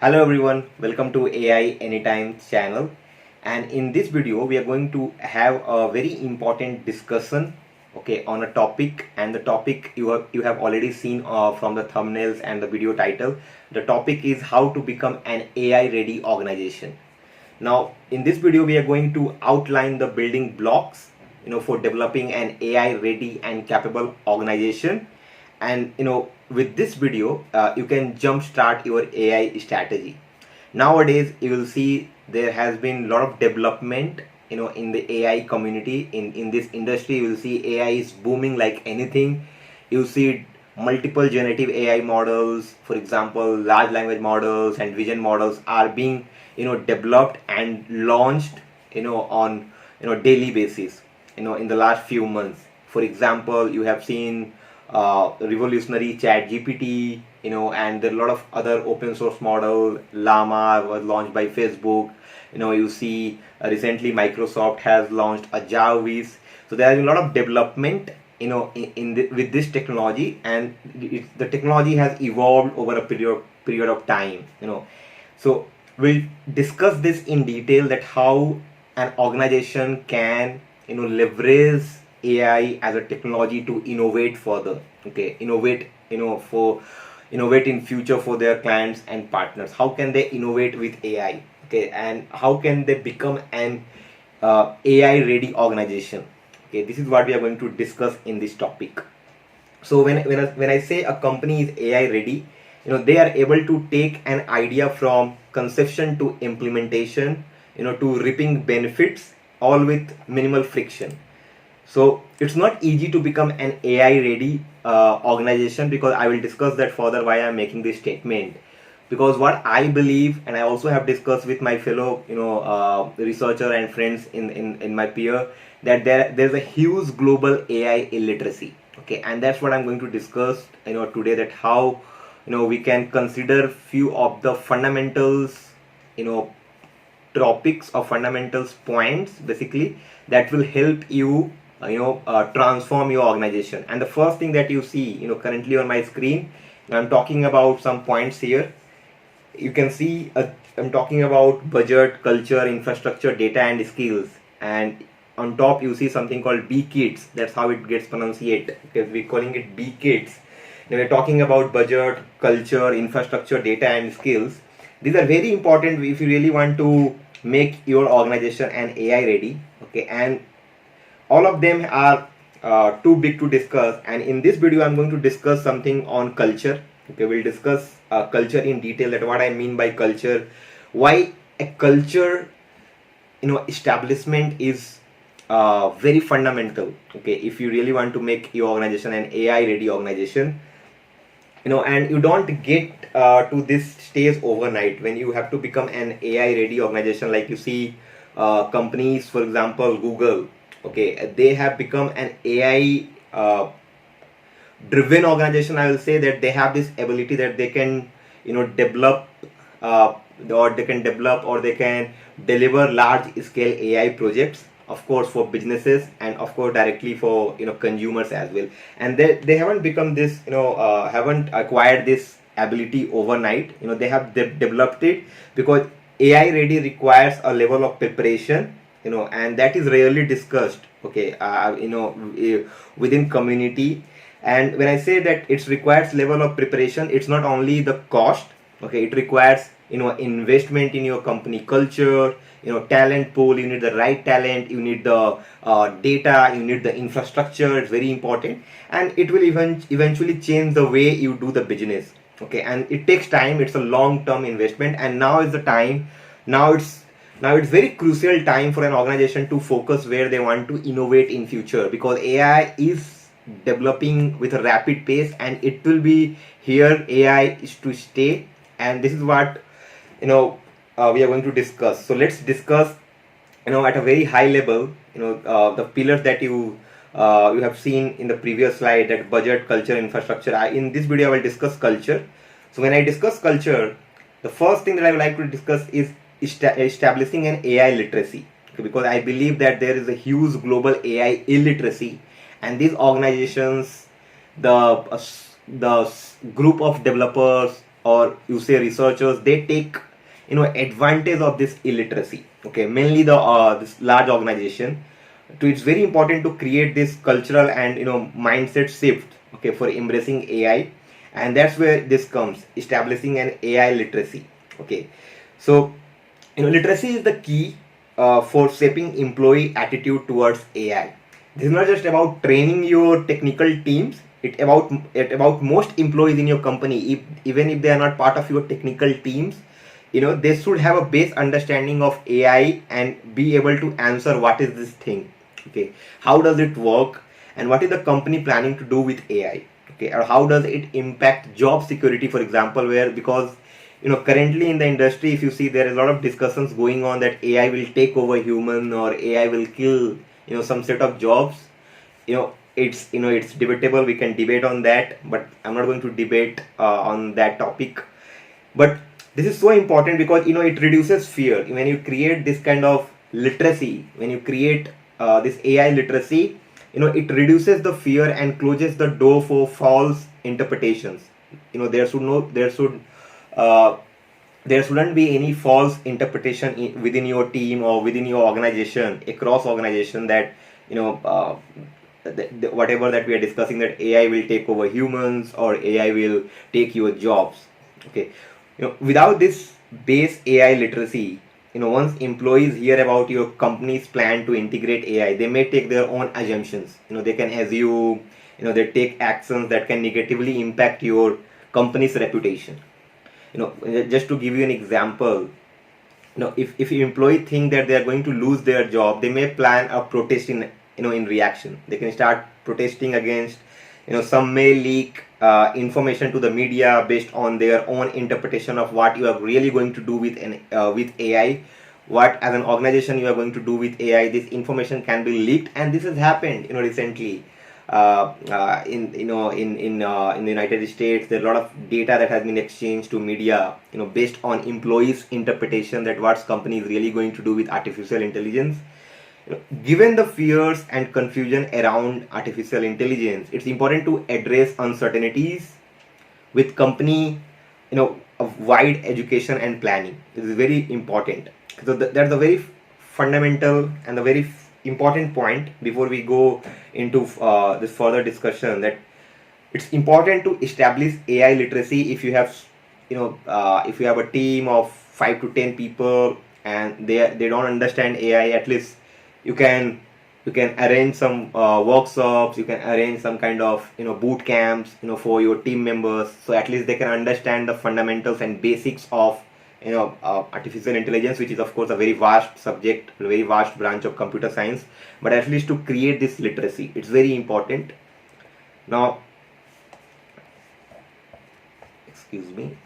Hello everyone, welcome to AI Anytime channel, and in this video we are going to have a very important discussion on a topic, and the topic you have already seen from the thumbnails and the video title. The topic is how to become an AI ready organization. Now in this video we are going to outline the building blocks for developing an AI ready and capable organization. And with this video you can jumpstart your AI strategy. Nowadays you will see there has been a lot of development in the AI community. In this industry you will see AI is booming like anything. You see multiple generative AI models, for example large language models and vision models are being developed and launched on daily basis in the last few months. For example, you have seen revolutionary chat GPT, and there are a lot of other open source model. Llama was launched by Facebook. You see recently Microsoft has launched a Jarvis. So there is a lot of development with this technology, and the technology has evolved over a period of time. So we'll discuss this in detail, that how an organization can leverage AI as a technology to innovate further. Innovate for innovate in future for their clients and partners. How can they innovate with AI? And how can they become an AI ready organization? This is what we are going to discuss in this topic. So when I say a company is AI ready, they are able to take an idea from conception to implementation, to reaping benefits, all with minimal friction. So it's not easy to become an AI ready organization, because I will discuss that further why I'm making this statement. Because what I believe, and I also have discussed with my fellow researcher and friends in my peer, that there's a huge global AI illiteracy. And that's what I'm going to discuss today, that how we can consider few of the fundamentals, topics or fundamentals points basically, that will help you transform your organization. And the first thing that you see currently on my screen, I'm talking about some points here. You can see I'm talking about budget, culture, infrastructure, data and skills, and on top you see something called B-CIDS. That's how it gets pronunciated, because we're calling it B-CIDS. Now we're talking about budget, culture, infrastructure, data and skills. These are very important if you really want to make your organization an AI ready. And all of them are too big to discuss, and in this video I'm going to discuss something on culture. We'll discuss culture in detail, that what I mean by culture, why a culture establishment is very fundamental, if you really want to make your organization an AI ready organization. And you don't get to this stage overnight when you have to become an AI ready organization. Like you see companies, for example Google, they have become an AI driven organization. I will say that they have this ability that they can develop or they can deliver large scale AI projects, of course for businesses, and of course directly for consumers as well. And they haven't become this haven't acquired this ability overnight. They have developed it because AI ready requires a level of preparation, and that is rarely discussed within community. And when I say that it requires level of preparation, it's not only the cost. It requires investment in your company culture, talent pool. You need the right talent, you need the data, you need the infrastructure. It's very important, and it will eventually change the way you do the business. And it takes time. It's a long term investment, and now is the time. Now it's very crucial time for an organization to focus where they want to innovate in future, because AI is developing with a rapid pace, and it will be here. AI is to stay, and this is what we are going to discuss. So let's discuss at a very high level the pillars that you have seen in the previous slide, that budget, culture, infrastructure. In this video I will discuss culture. So when I discuss culture, the first thing that I would like to discuss is establishing an AI literacy, because I believe that there is a huge global AI illiteracy, and these organizations, the group of developers, or you say researchers, they take advantage of this illiteracy. Okay, mainly the this large organization. So it's very important to create this cultural and mindset shift, okay, for embracing AI, and that's where this comes, establishing an AI literacy. Okay, so literacy is the key for shaping employee attitude towards AI. This is not just about training your technical teams. It about most employees in your company, even if they are not part of your technical teams, they should have a base understanding of AI and be able to answer what is this thing. Okay, how does it work, and what is the company planning to do with AI? Okay, or how does it impact job security, for example, where because currently in the industry, if you see, there is a lot of discussions going on that AI will take over human, or AI will kill some set of jobs. It's debatable, we can debate on that, but I'm not going to debate on that topic. But this is so important because it reduces fear when you create this kind of literacy. When you create this AI literacy, it reduces the fear and closes the door for false interpretations. Uh, there shouldn't be any false interpretation within your team or within your organization, across organization, that whatever that we are discussing, that AI will take over humans or AI will take your jobs. Okay, without this base AI literacy, once employees hear about your company's plan to integrate AI, they may take their own assumptions. They can assume, they take actions that can negatively impact your company's reputation. Just to give you an example, if your employee think that they are going to lose their job, they may plan a protest in reaction. They can start protesting against, some may leak information to the media based on their own interpretation of what you are really going to do with AI, what as an organization you are going to do with AI. This information can be leaked, and this has happened recently. In the United States, there are a lot of data that has been exchanged to media, based on employees' interpretation that what company is really going to do with artificial intelligence. Given the fears and confusion around artificial intelligence, it's important to address uncertainties with company, of wide education and planning. This is very important. So that's a very fundamental and a very important point before we go into this further discussion, that it's important to establish AI literacy. If you have if you have a team of 5 to 10 people and they don't understand AI, at least you can arrange some workshops, you can arrange some kind of boot camps for your team members, so at least they can understand the fundamentals and basics of artificial intelligence, which is of course a very vast subject, a very vast branch of computer science. But at least to create this literacy, it's very important. Now, excuse me.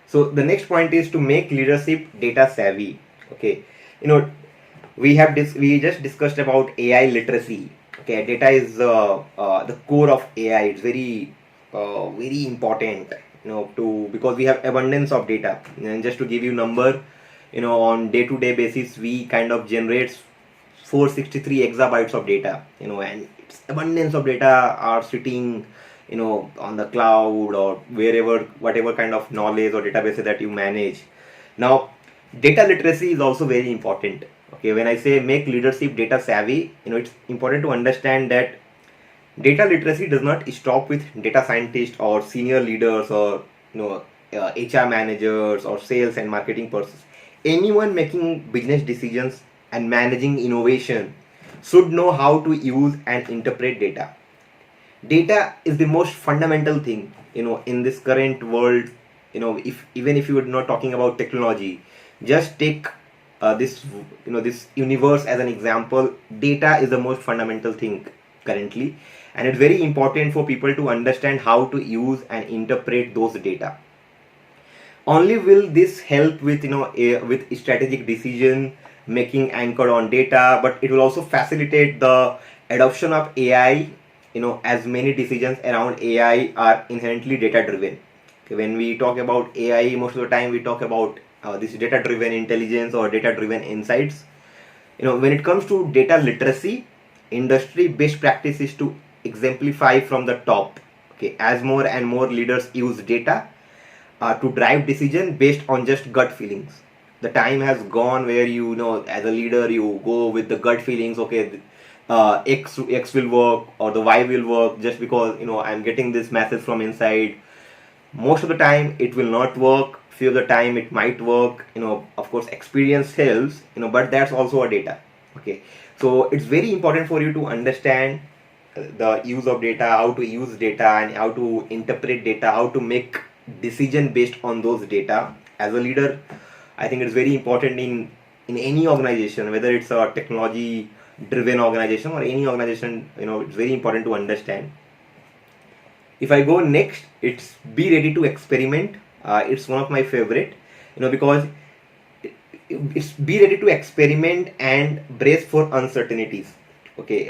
So the next point is to make leadership data savvy. Okay, we just discussed about AI literacy. Okay, data is the core of AI. It's very important. Because we have abundance of data. And just to give you number, on day-to-day basis, we kind of generate 463 exabytes of data. And it's abundance of data are sitting on the cloud or wherever, whatever kind of knowledge or databases that you manage. Now, data literacy is also very important. Okay, when I say make leadership data savvy, it's important to understand that data literacy does not stop with data scientists or senior leaders or HR managers or sales and marketing persons. Anyone making business decisions and managing innovation should know how to use and interpret data. Data is the most fundamental thing in this current world. If even if you are not talking about technology, just take this universe as an example. Data is the most fundamental thing currently, and it's very important for people to understand how to use and interpret those data. Only will this help with with strategic decision making anchored on data, but it will also facilitate the adoption of AI, as many decisions around AI are inherently data driven. Okay, when we talk about AI, most of the time we talk about this data driven intelligence or data driven insights. When it comes to data literacy, industry best practice is to exemplify from the top. Okay, as more and more leaders use data to drive decision based on just gut feelings. The time has gone where, you know, as a leader you go with the gut feelings. Okay, X will work or the Y will work just because, you know, I'm getting this message from inside. Most of the time it will not work, few of the time it might work. You know, of course experience helps, you know, but that's also a data. Okay, so it's very important for you to understand the use of data, how to use data and how to interpret data, how to make decision based on those data. As a leader, I think it's very important in any organization, whether it's a technology driven organization or any organization. You know, it's very important to understand. If I go next, it's be ready to experiment. It's one of my favorite, you know, because it's be ready to experiment and brace for uncertainties. Okay,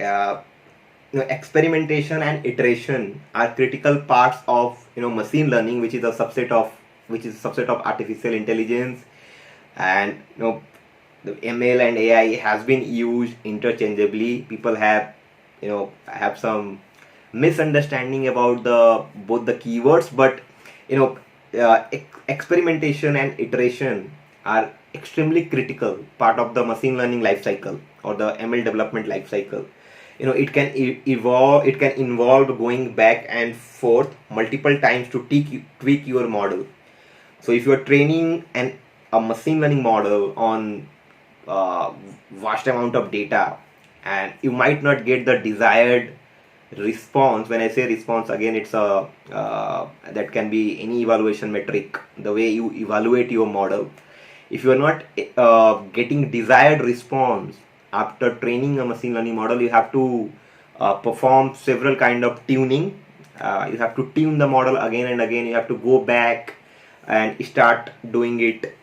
you know, experimentation and iteration are critical parts of, you know, machine learning, which is a subset of artificial intelligence. And, you know, the ML and AI has been used interchangeably. People have, you know, have some misunderstanding about the both the keywords, but, you know, experimentation and iteration are extremely critical part of the machine learning life cycle or the ML development life cycle. You know, it can evolve, it can involve going back and forth multiple times to tweak your model. So if you are training a machine learning model on vast amount of data, and you might not get the desired response. When I say response, again, it's a that can be any evaluation metric, the way you evaluate your model. If you are not getting desired response after training a machine learning model, you have to perform several kind of tuning. You have to tune the model again and again. You have to go back and start doing it,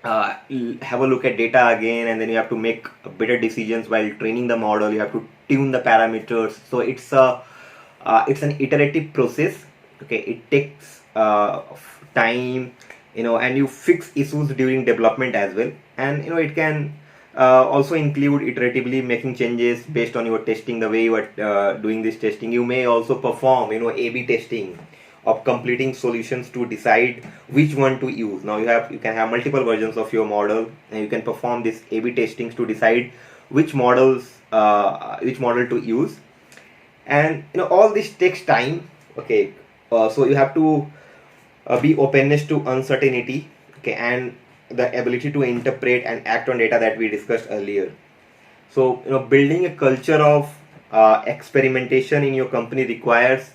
have a look at data again, and then you have to make better decisions while training the model. You have to tune the parameters. So it's an iterative process. Okay, it takes time, you know, and you fix issues during development as well. And, you know, it can also include iteratively making changes based on your testing, the way you are doing this testing. You may also perform, you know, A/B testing of completing solutions to decide which one to use. Now you can have multiple versions of your model, and you can perform this A/B testings to decide which model to use. And, you know, all this takes time. Okay, so you have to be openness to uncertainty. Okay, and the ability to interpret and act on data that we discussed earlier. So, you know, building a culture of experimentation in your company requires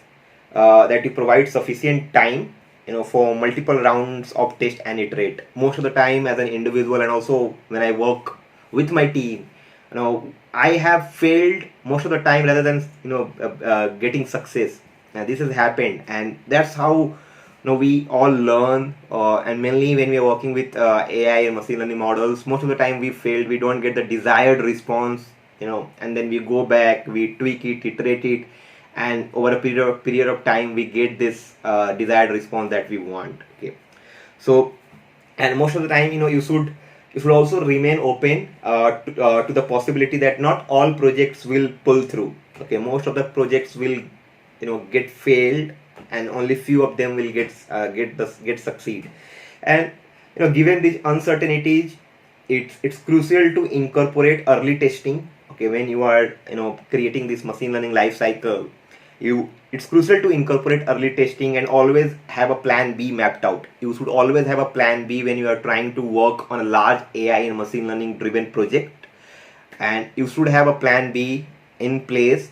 that you provide sufficient time, you know, for multiple rounds of test and iterate. Most of the time, as an individual, and also when I work with my team, you know, I have failed most of the time rather than, you know, getting success. Now this has happened, and that's how, you know, we all learn. And mainly when we are working with AI and machine learning models, most of the time we failed. We don't get the desired response, you know, and then we go back, we tweak it, iterate it, and over a period of time we get this desired response that we want. Okay, so, and most of the time, you know, you should also remain open to the possibility that not all projects will pull through. Okay, most of the projects will, you know, get failed, and only few of them will get succeed. And, you know, given these uncertainties, it's crucial to incorporate early testing. Okay, when you are, you know, creating this machine learning life cycle, it's crucial to incorporate early testing and always have a plan B mapped out. You should always have a plan B when you are trying to work on a large AI and machine learning driven project, and you should have a plan B in place.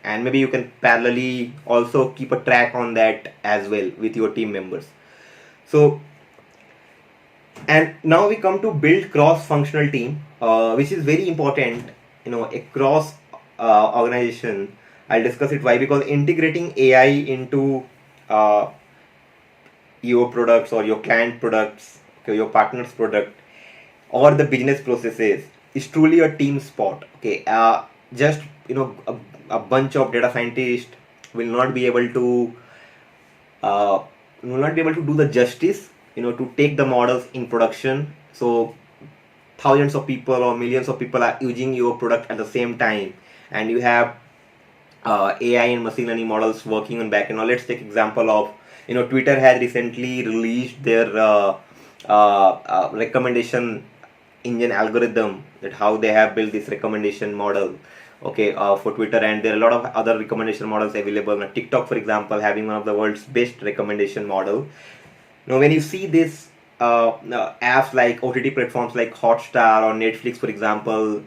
And maybe you can parallelly also keep a track on that as well with your team members. So, and now we come to build cross-functional team, which is very important, you know, across organization. I'll discuss it why. Because integrating AI into your products or your client products, okay, your partner's product, or the business processes is truly a team sport. Okay, just, you know, a bunch of data scientists will not be able to do the justice, you know, to take the models in production. So thousands of people or millions of people are using your product at the same time, and you have AI and machine learning models working on backend. Now let's take example of, Twitter has recently released their recommendation engine algorithm, that how they have built this recommendation model, okay, for Twitter, and there are a lot of other recommendation models available. Now, TikTok, for example, having one of the world's best recommendation model. Now, when you see this apps like OTT platforms like Hotstar or Netflix, for example,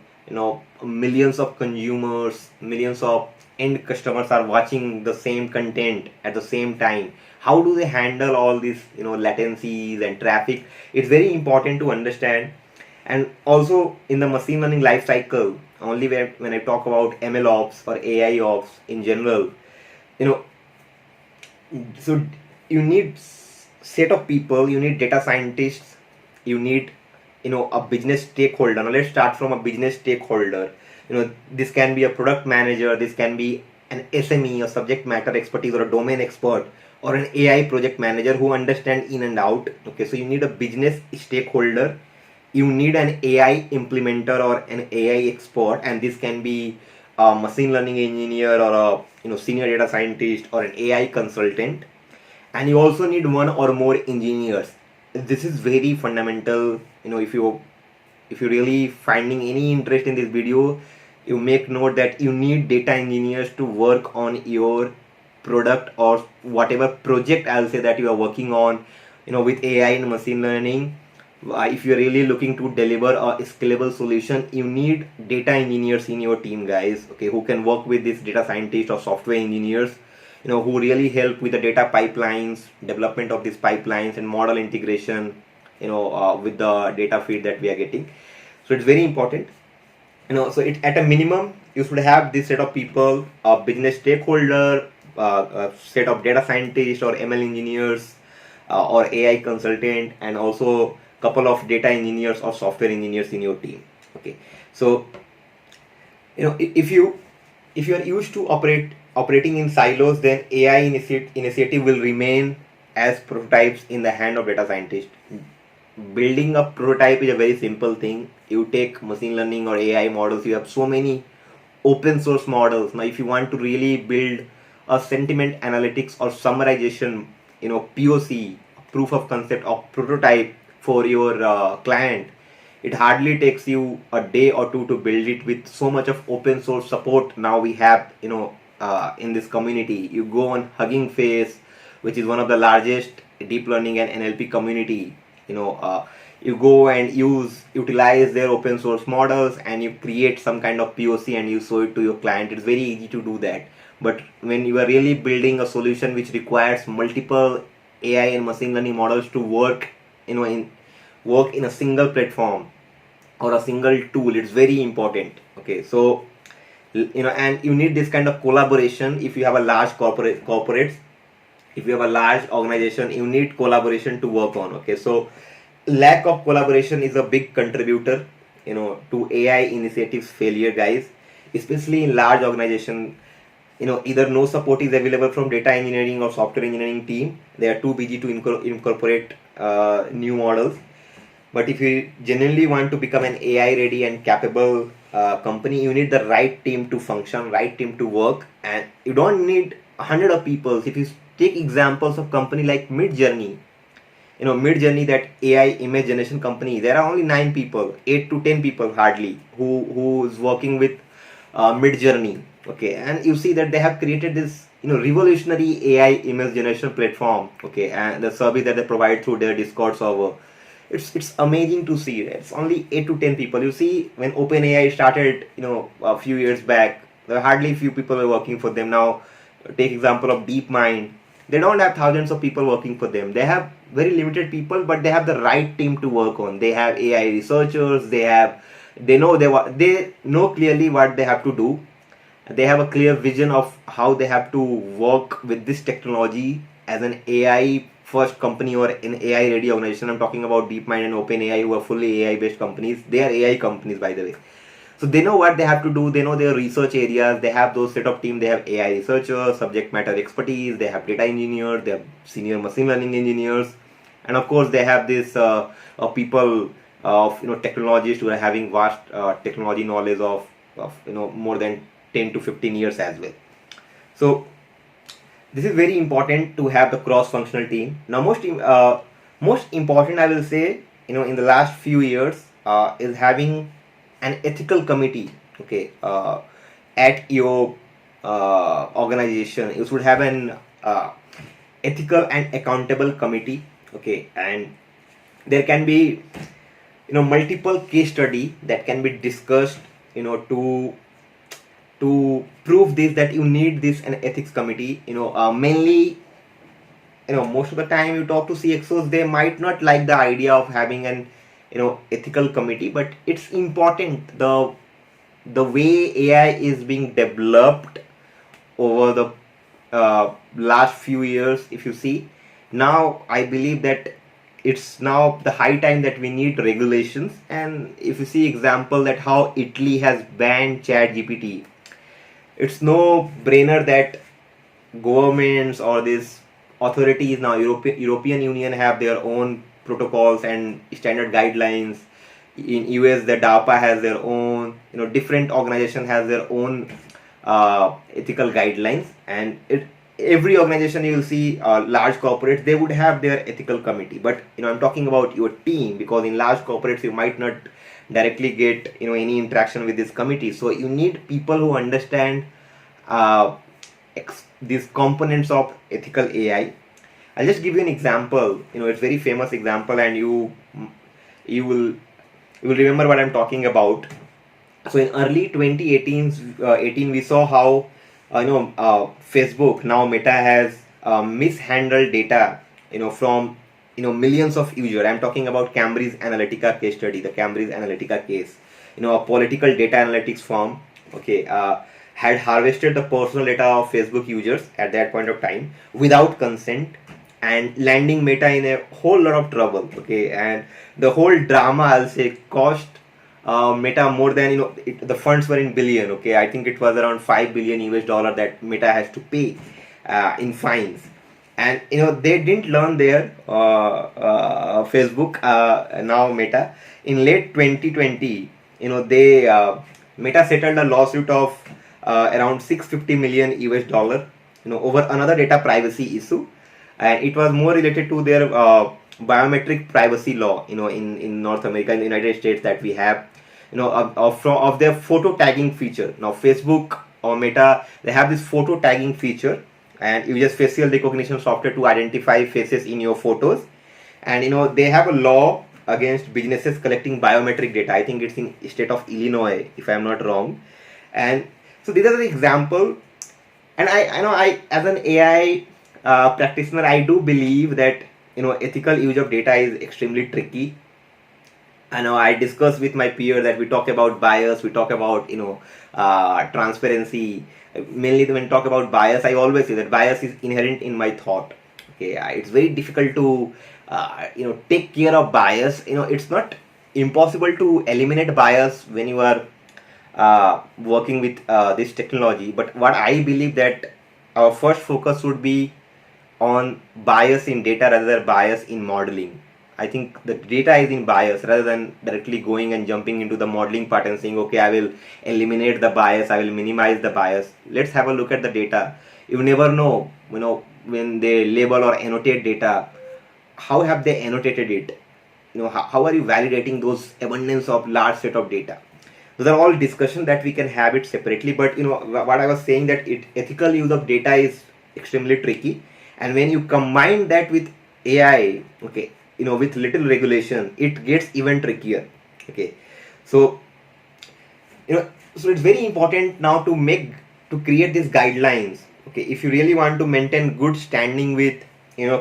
millions of consumers, millions of end customers are watching the same content at the same time. How do they handle all these, latencies and traffic? It's very important to understand. And also in the machine learning life cycle, only when I talk about ML ops or AI ops in general, you know, so you need set of people, you need data scientists, you need, a business stakeholder. Now let's start from a business stakeholder. This can be a product manager, this can be an SME, a subject matter expertise, or a domain expert, or an AI project manager who understand in and out. Okay, so you need a business stakeholder, you need an AI implementer or an AI expert, and this can be a machine learning engineer or a, senior data scientist or an AI consultant. And you also need one or more engineers. This is very fundamental. If you really finding any interest in this video, you make note that you need data engineers to work on your product or whatever project, I'll say, that you are working on, with AI and machine learning. If you're really looking to deliver a scalable solution, you need data engineers in your team, guys, okay, who can work with this data scientists or software engineers, who really help with the data pipelines, development of these pipelines, and model integration, with the data feed that we are getting. So it's very important. So it, at a minimum, you should have this set of people, a business stakeholder, a set of data scientists or ML engineers, or AI consultant, and also couple of data engineers or software engineers in your team. Okay, so if you are used to operating in silos, then AI initiative will remain as prototypes in the hand of data scientists. Building a prototype is a very simple thing. You take machine learning or AI models, you have so many open source models. Now if you want to really build a sentiment analytics or summarization, POC, proof of concept or prototype for your client, it hardly takes you a day or two to build it. With so much of open source support now we have, in this community. You go on Hugging Face, which is one of the largest deep learning and NLP community. You go and utilize their open source models, and you create some kind of POC and you show it to your client. It's very easy to do that. But when you are really building a solution which requires multiple AI and machine learning models to work, in a single platform or a single tool, it's very important. Okay, so and you need this kind of collaboration. If you have a large corporates, if you have a large organization, you need collaboration to work on. Okay, so lack of collaboration is a big contributor, to AI initiatives failure, guys, especially in large organization. Either no support is available from data engineering or software engineering team. They are too busy to incorporate new models. But if you genuinely want to become an AI ready and capable company, you need the right team to function, right team to work, and you don't need 100 of people. If you take examples of company like Midjourney, Midjourney, that AI image generation company, there are only 9 people, 8 to 10 people hardly, who is working with Midjourney. Okay, and you see that they have created this, revolutionary AI image generation platform. Okay, and the service that they provide through their Discord server, it's amazing to see. It's only 8 to 10 people. You see, when OpenAI started, a few years back, there were hardly few people were working for them. Now take example of DeepMind, they don't have thousands of people working for them. They have very limited people, but they have the right team to work on. They have AI researchers, they know clearly what they have to do. They have a clear vision of how they have to work with this technology as an AI first company or an AI ready organization. I'm talking about DeepMind and OpenAI, who are fully AI based companies. They are AI companies, by the way. So they know what they have to do. They know their research areas. They have those set of team. They have AI researchers, subject matter expertise. They have data engineers. They have senior machine learning engineers, and of course they have this people of technologists who are having vast technology knowledge of more than 10 to 15 years as well. So this is very important to have the cross-functional team. Now, most important, I will say, in the last few years, is having an ethical committee. Okay, at your organization, you should have an ethical and accountable committee. Okay, and there can be multiple case study that can be discussed to prove this, that you need this an ethics committee. Mainly, most of the time you talk to CXOs, they might not like the idea of having an ethical committee, but it's important. The way AI is being developed over the last few years, if you see, now I believe that it's now the high time that we need regulations. And if you see example that how Italy has banned chat GPT, it's no brainer that governments or these authorities, now European Union, have their own protocols and standard guidelines. In US, the DARPA has their own, different organization has their own ethical guidelines. And every organization you will see, large corporates, they would have their ethical committee. But I'm talking about your team, because in large corporates you might not directly get any interaction with this committee. So you need people who understand uh, these components of ethical AI. I'll just give you an example. It's very famous example, and you will remember what I'm talking about. So in early 2018, we saw how Facebook, now Meta, has mishandled data from millions of users. I'm talking about Cambridge Analytica case study, the Cambridge Analytica case. A political data analytics firm, okay, had harvested the personal data of Facebook users at that point of time without consent, and landing Meta in a whole lot of trouble. Okay, and the whole drama, I'll say, cost Meta more than, the funds were in billion. Okay, I think it was around 5 billion US dollar that Meta has to pay in fines. And they didn't learn their Facebook, now Meta, in late 2020. They Meta settled a lawsuit of around 650 million US dollar, over another data privacy issue. And it was more related to their biometric privacy law, in North America, in the United States, that we have, of their photo tagging feature. Now Facebook or Meta, they have this photo tagging feature, and you use facial recognition software to identify faces in your photos. And they have a law against businesses collecting biometric data. I think it's in state of Illinois, if I'm not wrong. And so these are the example. And I as an AI practitioner, I do believe that ethical use of data is extremely tricky. I know I discuss with my peer that we talk about bias, we talk about transparency. Mainly when we talk about bias, I always say that bias is inherent in my thought. Okay, it's very difficult to take care of bias. It's not impossible to eliminate bias when you are working with this technology. But what I believe, that our first focus would be on bias in data rather than bias in modeling. I think the data is in bias, rather than directly going and jumping into the modeling part and saying, okay, I will eliminate the bias, I will minimize the bias. Let's have a look at the data. You never know, when they label or annotate data, how have they annotated it? How are you validating those abundance of large set of data? Those are all discussion that we can have it separately. But what I was saying, that ethical use of data is extremely tricky. And when you combine that with AI, okay, with little regulation, it gets even trickier. Okay, so so it's very important now to create these guidelines. Okay, if you really want to maintain good standing with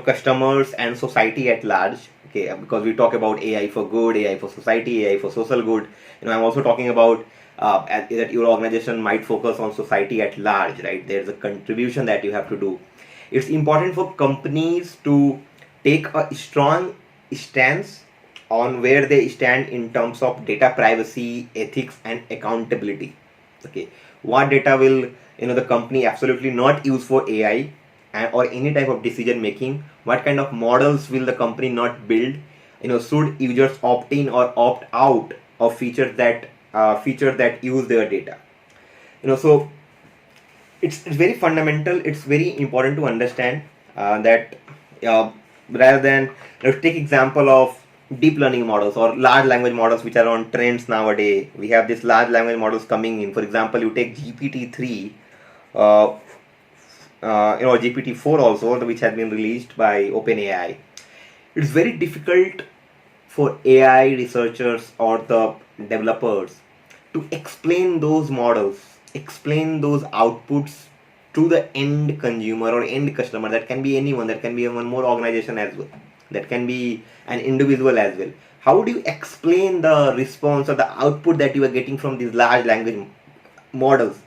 customers and society at large. Okay, because we talk about AI for good, AI for society, AI for social good. I'm also talking about that your organization might focus on society at large, right? There's a contribution that you have to do. It's important for companies to take a strong stance on where they stand in terms of data privacy, ethics, and accountability. Okay, what data will the company absolutely not use for AI or any type of decision making? What kind of models will the company not build? Should users opt in or opt out of features that use their data? So it's very fundamental. It's very important to understand that uh, rather than, let's take example of deep learning models or large language models which are on trends nowadays. We have these large language models coming in. For example, you take GPT-3, uh, GPT-4 also, which has been released by OpenAI. It's very difficult for AI researchers or the developers to explain those models, explain those outputs to the end consumer or end customer. That can be anyone, that can be one more organization as well, that can be an individual as well. How do you explain the response or the output that you are getting from these large language models?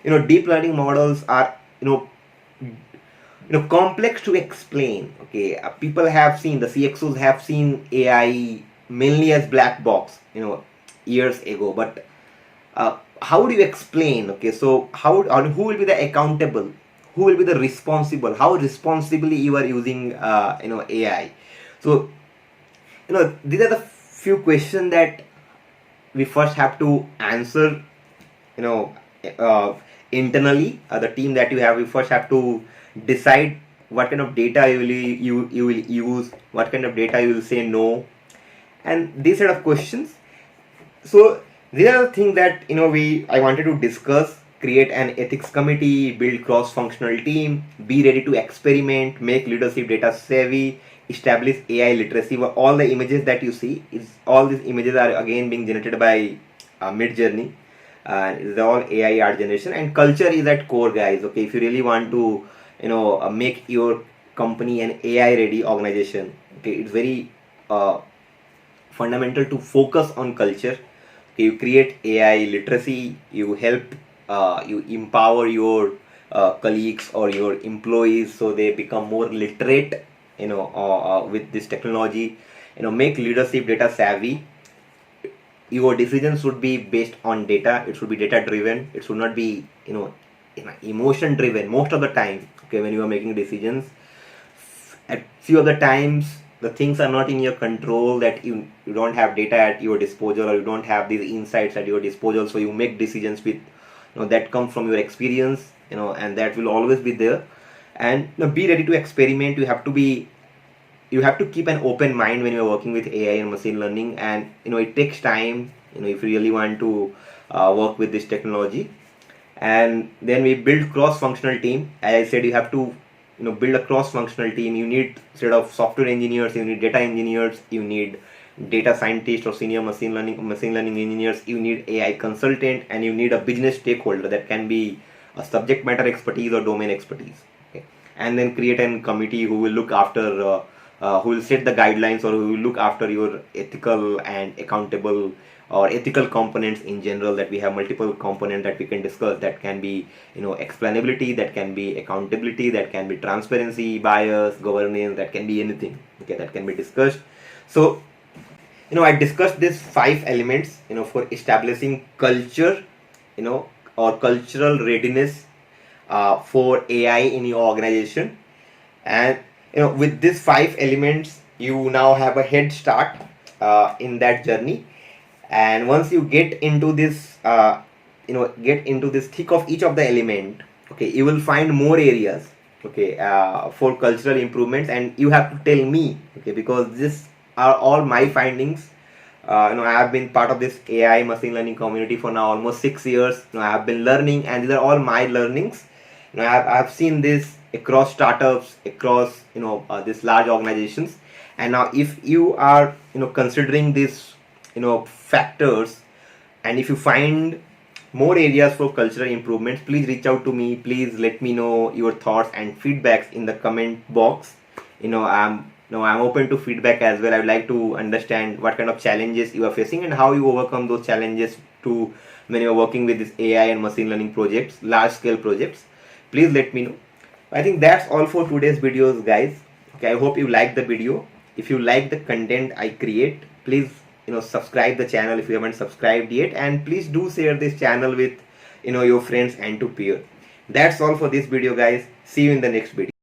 Deep learning models are complex to explain. Okay, people have seen, the CXOs have seen AI mainly as black box, years ago. But how do you explain? Okay, so how, or who will be the accountable, who will be the responsible, how responsibly you are using AI? So these are the few questions that we first have to answer. you know uh, Internally, the team that you have, you first have to decide what kind of data you will use, what kind of data you will say no, and these set of questions. So these are the things that we I wanted to discuss. Create an ethics committee, build cross-functional team, be ready to experiment, make leadership data savvy, establish AI literacy. All the images that you see, is all these images are again being generated by Mid Journey. It's all AI art generation, and culture is at core, guys. Okay, if you really want to make your company an AI ready organization, okay, it's very fundamental to focus on culture. Okay, you create AI literacy, you help, you empower your colleagues or your employees so they become more literate, with this technology. Make leadership data savvy. Your decisions should be based on data. It should be data driven. It should not be emotion driven most of the time. Okay, when you are making decisions, at few of the times the things are not in your control, that you don't have data at your disposal, or you don't have these insights at your disposal, so you make decisions with that come from your experience, and that will always be there. And be ready to experiment. You have to keep an open mind when you're working with AI and machine learning, and it takes time, if you really want to work with this technology. And then we build cross-functional team. As I said, you have to build a cross-functional team. You need sort of software engineers, you need data engineers, you need data scientists or senior machine learning engineers, you need AI consultant, and you need a business stakeholder that can be a subject matter expertise or domain expertise. Okay, and then create a committee who will look after who will set the guidelines, or who will look after your ethical and accountable or ethical components in general. That we have multiple components that we can discuss, that can be explainability, that can be accountability, that can be transparency, bias, governance, that can be anything. Okay, that can be discussed. So I discussed these 5 elements for establishing culture, or cultural readiness for AI in your organization. And with these 5 elements, you now have a head start in that journey. And once you get into this get into this thick of each of the element, okay, you will find more areas, okay, for cultural improvements. And you have to tell me, okay, because these are all my findings. I have been part of this AI machine learning community for now almost 6 years. I have been learning, and these are all my learnings. I have seen this across startups, across these large organizations. And now, if you are considering these factors, and if you find more areas for cultural improvements, please reach out to me. Please let me know your thoughts and feedbacks in the comment box. I'm open to feedback as well. I would like to understand what kind of challenges you are facing and how you overcome those challenges to when you are working with this AI and machine learning projects, large scale projects. Please let me know. I think that's all for today's videos, guys. Okay, I hope you like the video. If you like the content I create, please subscribe the channel if you haven't subscribed yet, and please do share this channel with your friends and to peer. That's all for this video, guys. See you in the next video.